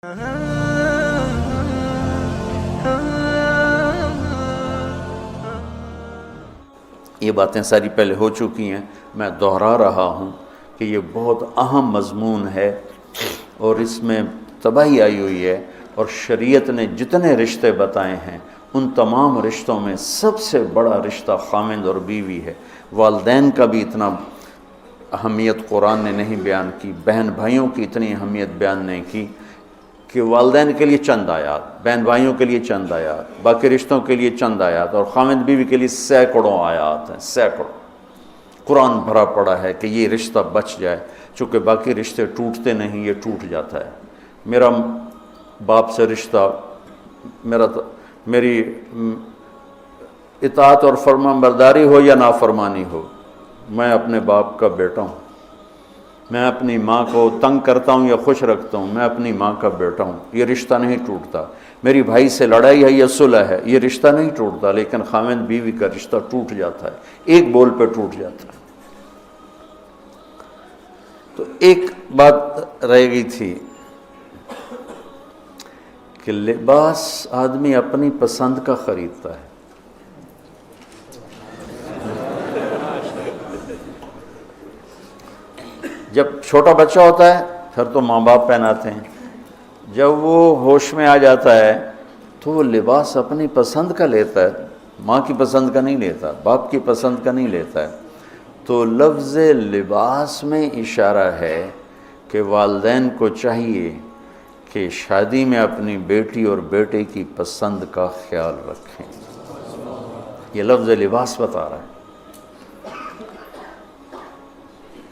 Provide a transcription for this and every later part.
یہ باتیں ساری پہلے ہو چکی ہیں، میں دہرا رہا ہوں کہ یہ بہت اہم مضمون ہے اور اس میں تباہی آئی ہوئی ہے، اور شریعت نے جتنے رشتے بتائے ہیں ان تمام رشتوں میں سب سے بڑا رشتہ خامند اور بیوی ہے۔ والدین کا بھی اتنا اہمیت قرآن نے نہیں بیان کی، بہن بھائیوں کی اتنی اہمیت بیان نہیں کی کہ والدین کے لیے چند آیات، بہن بھائیوں کے لیے چند آیات، باقی رشتوں کے لیے چند آیات، اور خامند بیوی کے لیے سینکڑوں آیات ہیں، سینکڑوں۔ قرآن بھرا پڑا ہے کہ یہ رشتہ بچ جائے، چونکہ باقی رشتے ٹوٹتے نہیں، یہ ٹوٹ جاتا ہے۔ میرا باپ سے رشتہ، میری اطاعت اور فرمان برداری ہو یا نافرمانی ہو، میں اپنے باپ کا بیٹا ہوں۔ میں اپنی ماں کو تنگ کرتا ہوں یا خوش رکھتا ہوں، میں اپنی ماں کا بیٹا ہوں، یہ رشتہ نہیں ٹوٹتا۔ میری بھائی سے لڑائی ہے یا صلح ہے، یہ رشتہ نہیں ٹوٹتا، لیکن خامند بیوی کا رشتہ ٹوٹ جاتا ہے، ایک بول پہ ٹوٹ جاتا ہے۔ تو ایک بات رہ گئی تھی کہ لباس آدمی اپنی پسند کا خریدتا ہے۔ جب چھوٹا بچہ ہوتا ہے پھر تو ماں باپ پہناتے ہیں، جب وہ ہوش میں آ جاتا ہے تو وہ لباس اپنی پسند کا لیتا ہے، ماں کی پسند کا نہیں لیتا، باپ کی پسند کا نہیں لیتا ہے۔ تو لفظ لباس میں اشارہ ہے کہ والدین کو چاہیے کہ شادی میں اپنی بیٹی اور بیٹے کی پسند کا خیال رکھیں۔ یہ لفظ لباس بتا رہا ہے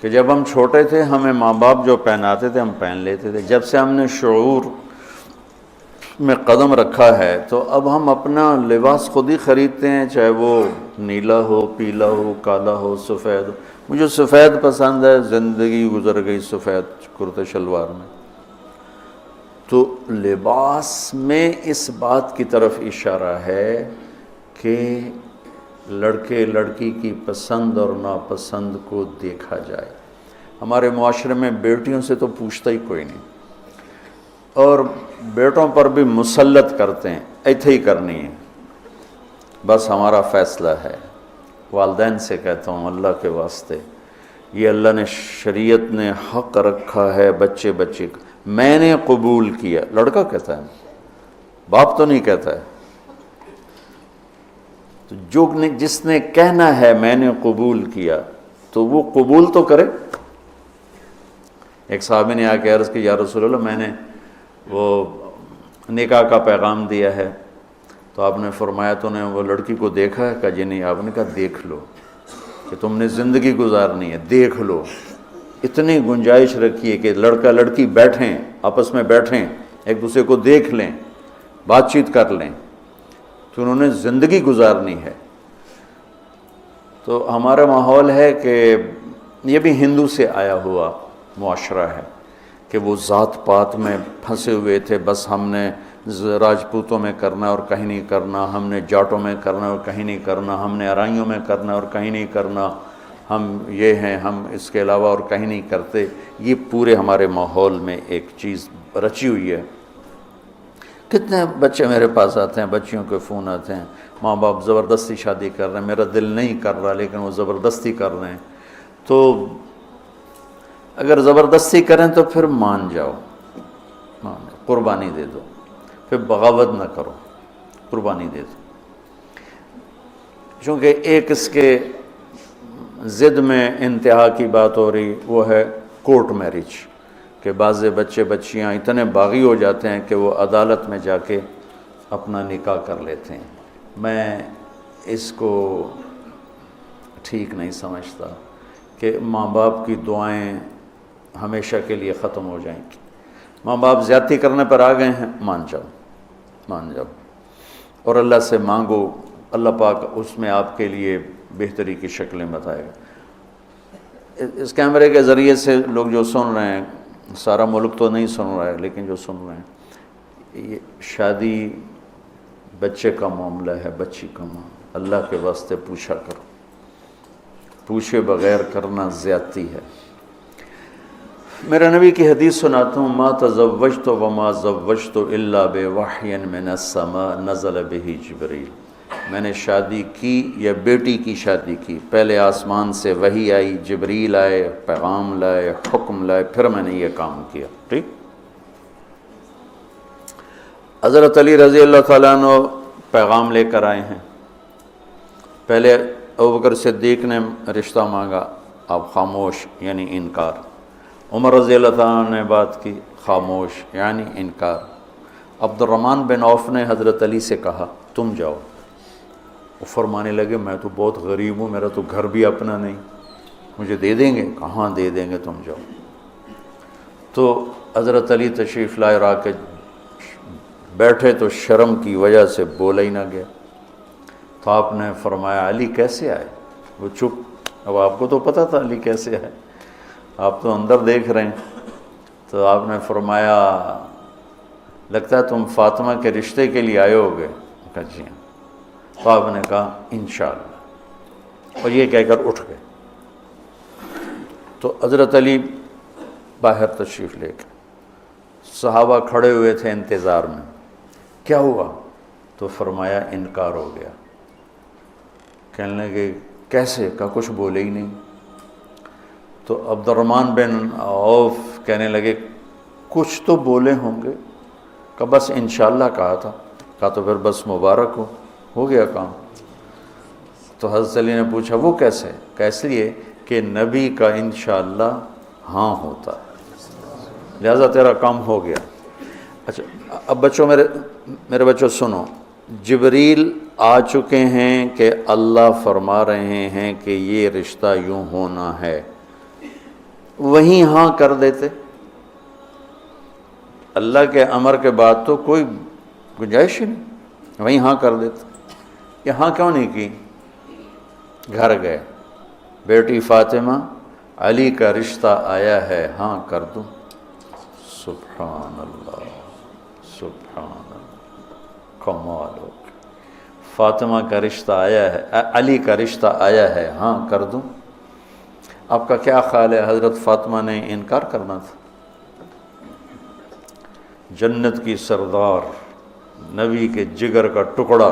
کہ جب ہم چھوٹے تھے ہمیں ماں باپ جو پہناتے تھے ہم پہن لیتے تھے، جب سے ہم نے شعور میں قدم رکھا ہے تو اب ہم اپنا لباس خود ہی خریدتے ہیں، چاہے وہ نیلا ہو، پیلا ہو، کالا ہو، سفید ہو۔ مجھے سفید پسند ہے، زندگی گزر گئی سفید کرتے شلوار میں۔ تو لباس میں اس بات کی طرف اشارہ ہے کہ لڑکے لڑکی کی پسند اور ناپسند کو دیکھا جائے۔ ہمارے معاشرے میں بیٹیوں سے تو پوچھتا ہی کوئی نہیں، اور بیٹوں پر بھی مسلط کرتے ہیں، ایتھے ہی کرنی ہے، بس ہمارا فیصلہ ہے۔ والدین سے کہتا ہوں اللہ کے واسطے، یہ اللہ نے شریعت نے حق رکھا ہے بچے کا، میں نے قبول کیا، لڑکا کہتا ہے، باپ تو نہیں کہتا ہے۔ تو جس نے کہنا ہے میں نے قبول کیا تو وہ قبول تو کرے۔ ایک صحابی نے آ کے عرض کی یا رسول اللہ میں نے وہ نکاح کا پیغام دیا ہے، تو آپ نے فرمایا تو نے وہ لڑکی کو دیکھا ہے؟ کہا جی نہیں۔ آپ نے کہا دیکھ لو، کہ تم نے زندگی گزارنی ہے، دیکھ لو۔ اتنی گنجائش رکھی ہے کہ لڑکا لڑکی بیٹھیں، آپس میں بیٹھیں، ایک دوسرے کو دیکھ لیں، بات چیت کر لیں، تو انہوں نے زندگی گزارنی ہے۔ تو ہمارا ماحول ہے کہ یہ بھی ہندو سے آیا ہوا معاشرہ ہے کہ وہ ذات پات میں پھنسے ہوئے تھے، بس ہم نے راجپوتوں میں کرنا اور کہیں نہیں کرنا، ہم نے جاٹوں میں کرنا اور کہیں نہیں کرنا، ہم نے ارائیوں میں کرنا اور کہیں نہیں کرنا، ہم یہ ہیں، ہم اس کے علاوہ اور کہیں نہیں کرتے۔ یہ پورے ہمارے ماحول میں ایک چیز رچی ہوئی ہے۔ کتنے بچے میرے پاس آتے ہیں، بچیوں کے فون آتے ہیں، ماں باپ زبردستی شادی کر رہے ہیں، میرا دل نہیں کر رہا لیکن وہ زبردستی کر رہے ہیں۔ تو اگر زبردستی کریں تو پھر مان جاؤ، قربانی دے دو، پھر بغاوت نہ کرو، قربانی دے دو۔ چونکہ ایک اس کے ضد میں انتہا کی بات ہو رہی، وہ ہے کورٹ میرج، کہ بعض بچے بچیاں اتنے باغی ہو جاتے ہیں کہ وہ عدالت میں جا کے اپنا نکاح کر لیتے ہیں۔ میں اس کو ٹھیک نہیں سمجھتا کہ ماں باپ کی دعائیں ہمیشہ کے لیے ختم ہو جائیں گی۔ ماں باپ زیادتی کرنے پر آ گئے ہیں، مان جاؤ اور اللہ سے مانگو، اللہ پاک اس میں آپ کے لیے بہتری کی شکلیں بتائے گا۔ اس کیمرے کے ذریعے سے لوگ جو سن رہے ہیں، سارا ملک تو نہیں سن رہا ہے لیکن جو سن رہے ہیں، یہ شادی بچے کا معاملہ ہے، بچی کا معاملہ، اللہ کے واسطے پوچھا کرو، پوچھے بغیر کرنا زیادتی ہے۔ میرے نبی کی حدیث سناتا ہوں، ما تزوجت وما زوجت الا بوحی من السماء نزل به جبریل، میں نے شادی کی یا بیٹی کی شادی کی، پہلے آسمان سے وحی آئی، جبریل آئے، پیغام لائے، حکم لائے، پھر میں نے یہ کام کیا۔ ٹھیک، حضرت علی رضی اللہ تعالیٰ عنہ پیغام لے کر آئے ہیں۔ پہلے ابوبکر صدیق نے رشتہ مانگا، آپ خاموش یعنی انکار۔ عمر رضی اللہ تعالیٰ عنہ نے بات کی، خاموش یعنی انکار۔ عبد الرحمن بن عوف نے حضرت علی سے کہا تم جاؤ۔ وہ فرمانے لگے میں تو بہت غریب ہوں، میرا تو گھر بھی اپنا نہیں، مجھے دے دیں گے؟ کہاں دے دیں گے، تم جاؤ۔ تو حضرت علی تشریف لائے، را کے بیٹھے تو شرم کی وجہ سے بولا ہی نہ گیا۔ تو آپ نے فرمایا علی کیسے آئے؟ وہ چپ۔ اب آپ کو تو پتہ تھا علی کیسے آئے، آپ تو اندر دیکھ رہے ہیں۔ تو آپ نے فرمایا لگتا ہے تم فاطمہ کے رشتے کے لیے آئے ہوگے؟ کہا جی ہاں۔ تو آپ نے کہا انشاءاللہ، اور یہ کہہ کر اٹھ گئے۔ تو حضرت علی باہر تشریف لے کے، صحابہ کھڑے ہوئے تھے انتظار میں، کیا ہوا؟ تو فرمایا انکار ہو گیا۔ کہنے لگے کیسے؟ کہا کچھ بولے ہی نہیں۔ تو عبد الرحمن بن عوف کہنے لگے کچھ تو بولے ہوں گے؟ کہا بس انشاءاللہ کہا تھا۔ کہا تو پھر بس مبارک ہو گیا کام۔ تو حضرت علی نے پوچھا وہ کیسے؟ کہا اس لیے کہ نبی کا انشاءاللہ ہاں ہوتا ہے، لہذا تیرا کام ہو گیا۔ اچھا اب بچوں، میرے بچوں سنو، جبریل آ چکے ہیں کہ اللہ فرما رہے ہیں کہ یہ رشتہ یوں ہونا ہے، وہیں ہاں کر دیتے۔ اللہ کے امر کے بعد تو کوئی گنجائش ہی نہیں، وہیں ہاں کر دیتے۔ یہ ہاں کیوں نہیں کی؟ گھر گئے، بیٹی فاطمہ علی کا رشتہ آیا ہے، ہاں کر دوں؟ سبحان اللہ، سبحان اللہ، کمال ہو گیا۔ فاطمہ کا رشتہ آیا ہے، علی کا رشتہ آیا ہے، ہاں کر دوں؟ آپ کا کیا خیال ہے حضرت فاطمہ نے انکار کرنا تھا؟ جنت کی سردار، نبی کے جگر کا ٹکڑا،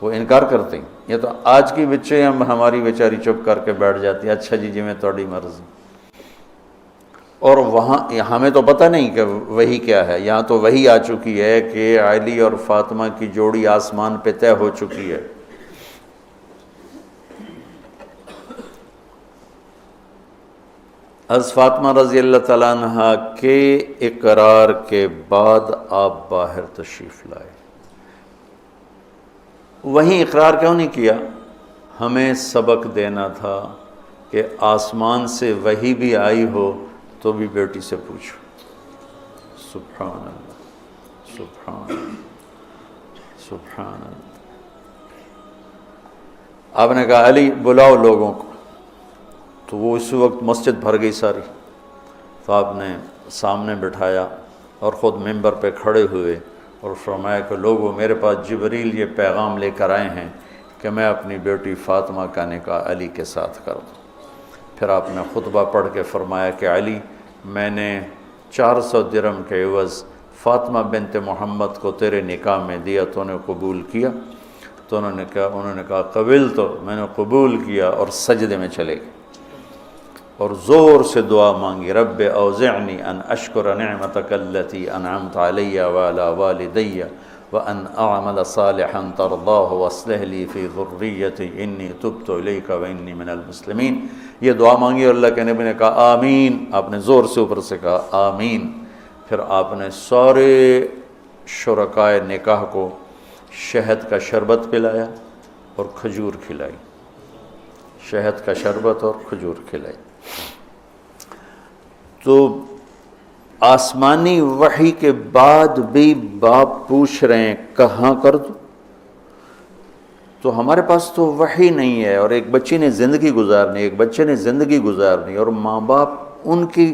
وہ انکار کرتے ہیں؟ یہ تو آج کی بچے ہماری بیچاری چپ کر کے بیٹھ جاتی ہے، اچھا جی میں تھوڑی مرضی۔ اور وہاں ہمیں تو پتہ نہیں کہ وہی کیا ہے، یہاں تو وہی آ چکی ہے کہ علی اور فاطمہ کی جوڑی آسمان پہ طے ہو چکی ہے۔ حضرت فاطمہ رضی اللہ تعالیٰ عنہ کے اقرار کے بعد آپ باہر تشریف لائے۔ وہیں اقرار کیوں نہیں کیا؟ ہمیں سبق دینا تھا کہ آسمان سے وحی بھی آئی ہو تو بھی بیٹی سے پوچھو۔ سبحان اللہ، سبحان اللہ، سبحان اللہ۔ آپ نے کہا علی بلاؤ لوگوں کو، تو وہ اس وقت مسجد بھر گئی ساری۔ تو آپ نے سامنے بٹھایا اور خود ممبر پہ کھڑے ہوئے اور فرمایا کہ لوگوں میرے پاس جبریل یہ پیغام لے کر آئے ہیں کہ میں اپنی بیٹی فاطمہ کا نکاح علی کے ساتھ کر دوں۔ پھر آپ نے خطبہ پڑھ کے فرمایا کہ علی میں نے 400 درہم کے عوض فاطمہ بنت محمد کو تیرے نکاح میں دیا، تو نے قبول کیا؟ تو انہوں نے کہا قبل، تو میں نے قبول کیا، اور سجدے میں چلے گئے اور زور سے دعا مانگی، رب اوزعنی ان اشکر نعمتک التی انعمت علی وعلی والدی وان اعمل صالحا ترضاہ واصلح لی فی ذریتی انی تبت الیک وانی من المسلمین۔ یہ دعا مانگی اور اللہ کے نبی نے کہا آمین۔ آپ نے زور سے اوپر سے کہا آمین۔ پھر آپ نے سارے شرکائے نکاح کو شہد کا شربت پلایا اور کھجور کھلائی، شہد کا شربت اور کھجور کھلائی۔ تو آسمانی وحی کے بعد بھی باپ پوچھ رہے ہیں کہاں کر دوں؟ تو ہمارے پاس تو وحی نہیں ہے، اور ایک بچی نے زندگی گزارنی، ایک بچے نے زندگی گزارنی، اور ماں باپ ان کی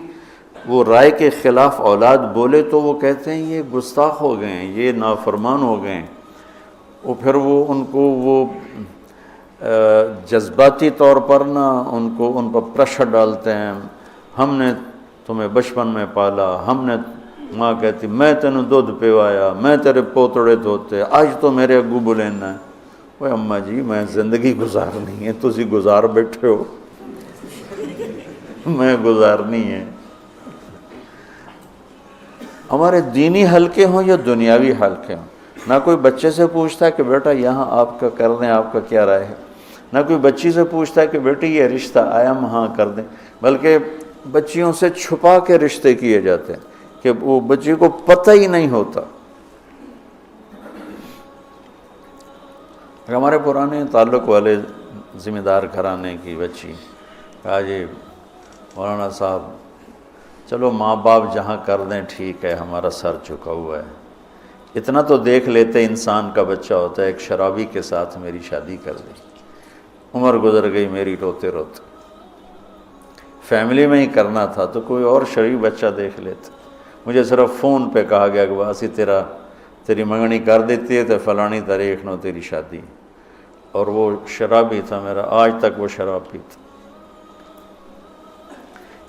وہ رائے کے خلاف اولاد بولے تو وہ کہتے ہیں یہ گستاخ ہو گئے ہیں، یہ نافرمان ہو گئے ہیں۔ وہ پھر وہ ان کو وہ جذباتی طور پر ان پر پریشر ڈالتے ہیں، ہم نے تمہیں بچپن میں پالا، ہم نے، ماں کہتی میں تینوں دودھ پیوایا، میں تیرے پوتڑے دھوتے، آج تو میرے اگو بلینا ہے۔ وہ اماں جی میں زندگی گزارنی ہے، تسی گزار بیٹھے ہو، میں گزارنی ہے۔ ہمارے دینی حلقے ہوں یا دنیاوی حلقے ہوں، نہ کوئی بچے سے پوچھتا ہے کہ بیٹا یہاں آپ کا کر دیں، آپ کا کیا رائے ہے، نہ کوئی بچی سے پوچھتا ہے کہ بیٹی یہ رشتہ آیا ہم ہاں کر دیں، بلکہ بچیوں سے چھپا کے رشتے کیے جاتے ہیں کہ وہ بچی کو پتہ ہی نہیں ہوتا۔ ہمارے پرانے تعلق والے ذمہ دار گھرانے کی بچی کہا جی مولانا صاحب چلو ماں باپ جہاں کر دیں ٹھیک ہے، ہمارا سر جھکا ہوا ہے، اتنا تو دیکھ لیتے انسان کا بچہ ہوتا ہے، ایک شرابی کے ساتھ میری شادی کر دی، عمر گزر گئی میری روتے روتے، فیملی میں ہی کرنا تھا تو کوئی اور شریف بچہ دیکھ لیتے، مجھے صرف فون پہ کہا گیا کہ باسی تیری منگنی کر دیتی ہے تو فلانی تاریخ نو تیری شادی، اور وہ شرابی تھا میرا، آج تک وہ شراب پیتا۔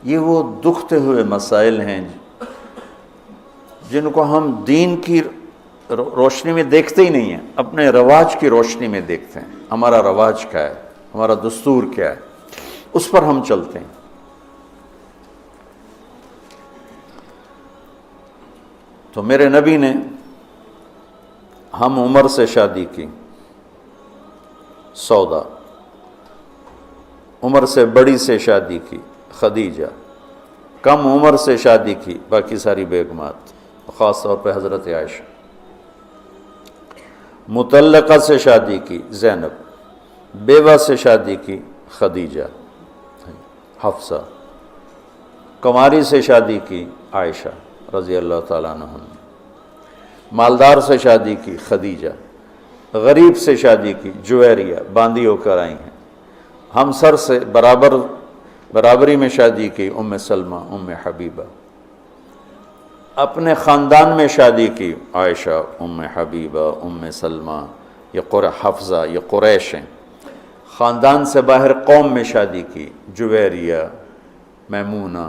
یہ وہ دکھتے ہوئے مسائل ہیں جن کو ہم دین کی روشنی میں دیکھتے ہی نہیں ہیں، اپنے رواج کی روشنی میں دیکھتے ہیں، ہمارا رواج کیا ہے، ہمارا دستور کیا ہے، اس پر ہم چلتے ہیں۔ تو میرے نبی نے ہم عمر سے شادی کی، سودا، عمر سے بڑی سے شادی کی، خدیجہ، کم عمر سے شادی کی باقی ساری بیگمات، خاص طور پہ حضرت عائشہ، مطلقہ سے شادی کی زینب، بیوہ سے شادی کی خدیجہ، حفصہ، کماری سے شادی کی عائشہ رضی اللہ تعالیٰ عنہ، مالدار سے شادی کی خدیجہ، غریب سے شادی کی جویریہ، باندی ہو کر آئی ہیں، ہمسر سے برابری میں شادی کی ام سلمہ، ام حبیبہ، اپنے خاندان میں شادی کی عائشہ، ام حبیبہ، ام سلمہ، یہ حفصہ، یہ قریش ہیں، خاندان سے باہر قوم میں شادی کی جویریہ، میمونہ،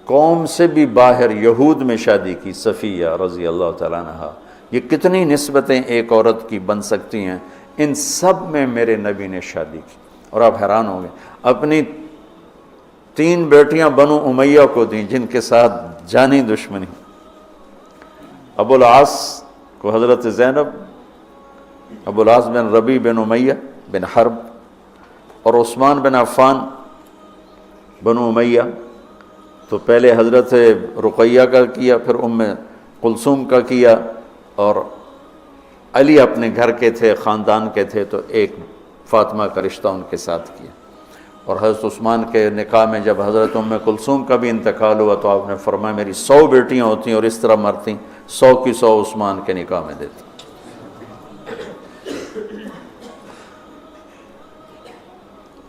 قوم سے بھی باہر یہود میں شادی کی صفیہ رضی اللہ تعالیٰ عنہ۔ یہ کتنی نسبتیں ایک عورت کی بن سکتی ہیں، ان سب میں میرے نبی نے شادی کی، اور آپ حیران ہوں گے اپنی 3 بیٹیاں بنو امیہ کو دیں جن کے ساتھ جانی دشمنی، ابو العاص کو حضرت زینب، ابو العاص بن ربیع بن امیہ بن حرب، اور عثمان بن عفان بنو امیہ، تو پہلے حضرت رقیہ کا کیا، پھر ام کلثوم کا کیا، اور علی اپنے گھر کے تھے، خاندان کے تھے، تو ایک فاطمہ کا رشتہ ان کے ساتھ کیا، اور حضرت عثمان کے نکاح میں جب حضرت ام کلثوم کا بھی انتقال ہوا تو آپ نے فرمایا میری 100 بیٹیاں ہوتی اور اس طرح مرتی، 100 کی 100 عثمان کے نکاح میں دیتی۔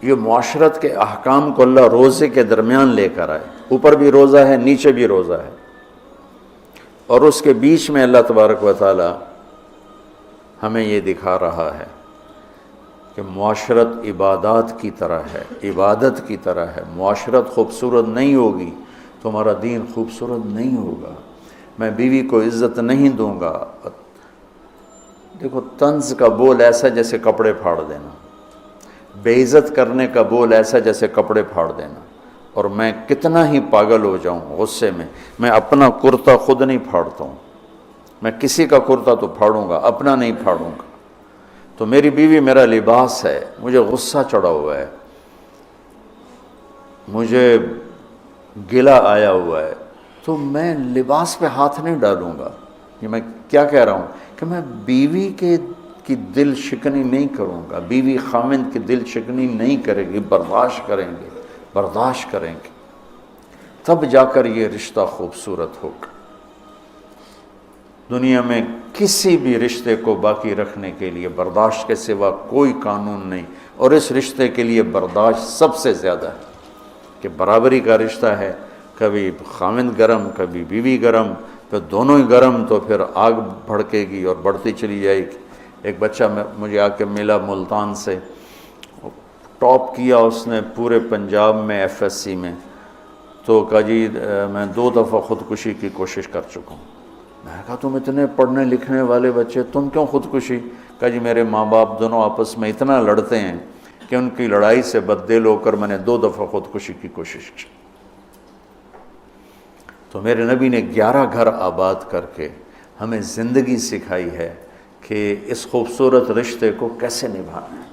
یہ معاشرت کے احکام کو اللہ روزے کے درمیان لے کر آئے، اوپر بھی روزہ ہے، نیچے بھی روزہ ہے، اور اس کے بیچ میں اللہ تبارک و تعالی ہمیں یہ دکھا رہا ہے کہ معاشرت عبادات کی طرح ہے، عبادت کی طرح ہے، معاشرت خوبصورت نہیں ہوگی تو ہمارا دین خوبصورت نہیں ہوگا، میں بیوی کو عزت نہیں دوں گا۔ دیکھو طنز کا بول ایسا جیسے کپڑے پھاڑ دینا، بے عزت کرنے کا بول ایسا جیسے کپڑے پھاڑ دینا، اور میں کتنا ہی پاگل ہو جاؤں غصے میں اپنا کرتا خود نہیں پھاڑتا ہوں، میں کسی کا کرتا تو پھاڑوں گا، اپنا نہیں پھاڑوں گا۔ تو میری بیوی میرا لباس ہے، مجھے غصہ چڑھا ہوا ہے، مجھے گلہ آیا ہوا ہے، تو میں لباس پہ ہاتھ نہیں ڈالوں گا۔ یہ میں کیا کہہ رہا ہوں کہ میں بیوی کی دل شکنی نہیں کروں گا، بیوی خاوند کی دل شکنی نہیں کرے گی، برداشت کریں گے، تب جا کر یہ رشتہ خوبصورت ہوگا۔ دنیا میں کسی بھی رشتے کو باقی رکھنے کے لیے برداشت کے سوا کوئی قانون نہیں، اور اس رشتے کے لیے برداشت سب سے زیادہ ہے کہ برابری کا رشتہ ہے، کبھی خاوند گرم کبھی بیوی گرم، پھر دونوں ہی گرم تو پھر آگ بھڑکے گی اور بڑھتی چلی جائے گی۔ ایک بچہ مجھے آ کے ملا ملتان سے، ٹاپ کیا اس نے پورے پنجاب میں FSC میں، تو کہا جی میں 2 دفعہ خودکشی کی کوشش کر چکا ہوں۔ میں نے کہا تم اتنے پڑھنے لکھنے والے بچے، تم کیوں خودکشی؟ کہا جی میرے ماں باپ دونوں آپس میں اتنا لڑتے ہیں کہ ان کی لڑائی سے بددل ہو کر میں نے 2 دفعہ خودکشی کی کوشش کی۔ تو میرے نبی نے 11 گھر آباد کر کے ہمیں زندگی سکھائی ہے کہ اس خوبصورت رشتے کو کیسے نبھانا ہے۔